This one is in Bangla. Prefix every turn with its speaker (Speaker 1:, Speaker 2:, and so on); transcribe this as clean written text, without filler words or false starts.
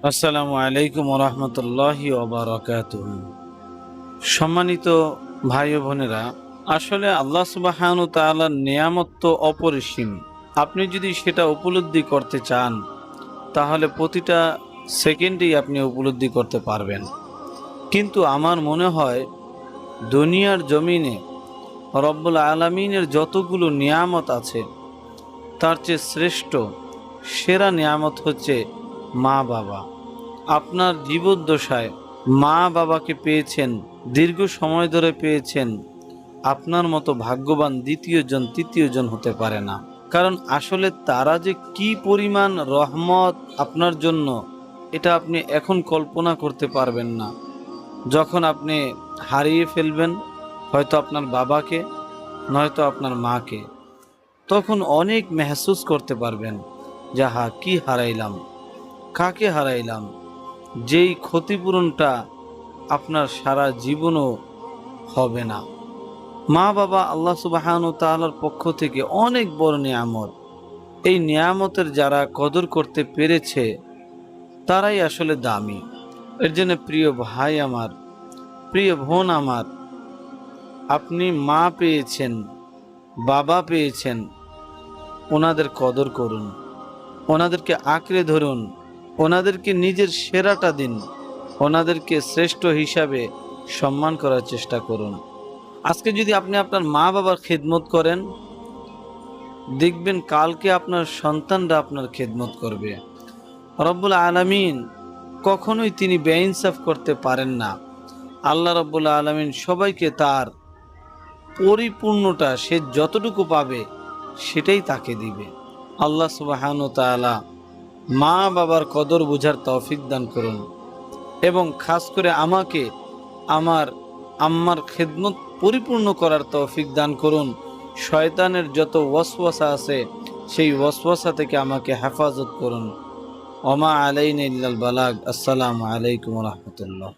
Speaker 1: আসসালামু আলাইকুম রহমতুল্লাহি ওবারাকাতুহু। সম্মানিত ভাই ও বোনেরা, আসলে আল্লাহ সুবহানাহু ওয়া তাআলার নিয়ামত তো অপরিসীম। আপনি যদি সেটা উপলব্ধি করতে চান তাহলে প্রতিটা সেকেন্ডেই আপনি উপলব্ধি করতে পারবেন। কিন্তু আমার মনে হয় দুনিয়ার জমিনে রব্বুল আলামিনের যতগুলো নিয়ামত আছে তার চেয়ে শ্রেষ্ঠ সেরা নিয়ামত হচ্ছে মা বাবা। আপনার জীবদ্দশায় মা বাবাকে পেয়েছেন, দীর্ঘ সময় ধরে পেয়েছেন, আপনার মতো ভাগ্যবান দ্বিতীয়জন তৃতীয়জন হতে পারে না। কারণ আসলে তারা যে কি পরিমাণ রহমত আপনার জন্য, এটা আপনি এখন কল্পনা করতে পারবেন না। যখন আপনি হারিয়ে ফেলবেন হয়তো আপনার বাবাকে, নয়তো আপনার মাকে, তখন অনেক মেহসুস করতে পারবেন যে হা কি হারাইলাম, কাকে হারাইলাম, যেই ক্ষতিপূরণটা আপনার সারা জীবনও হবে না। মা বাবা আল্লাহ সুবহানাহু ওয়া তাআলার পক্ষ থেকে অনেক বড় নিয়ামত। এই নিয়ামতের যারা কদর করতে পেরেছে তারাই আসলে দামি। এর জন্য প্রিয় ভাই আমার, প্রিয় বোন আমার, আপনি মা পেয়েছেন, বাবা পেয়েছেন, ওনাদের কদর করুন, ওনাদেরকে আঁকড়ে ধরুন, ওনাদেরকে নিজের সেরাটা দিন, ওনাদেরকে শ্রেষ্ঠ হিসাবে সম্মান করার চেষ্টা করুন। আজকে যদি আপনি আপনার মা বাবার খেদমত করেন, দেখবেন কালকে আপনার সন্তানরা আপনার খেদমত করবে। রব্বুল আলামিন কখনোই তিনি বেইনসাফ করতে পারেন না। আল্লাহ রব্বুল আলামিন সবাইকে তার পরিপূর্ণটা, সে যতটুকু পাবে সেটাই তাকে দিবে। আল্লাহ সুবহানাহু ওয়া তাআলা মা বাবার কদর বুঝার তৌফিক দান করুন এবং খাস করে আমাকে আমার আম্মার খেদমত পরিপূর্ণ করার তৌফিক দান করুন। শয়তানের যত ওয়াসওয়াসা আছে সেই ওয়াসওয়াসা থেকে আমাকে হেফাজত করুন। ওমা আলাইনা ইল্লাল বালাগ। আসসালামু আলাইকুম ওয়া রাহমাতুল্লাহ।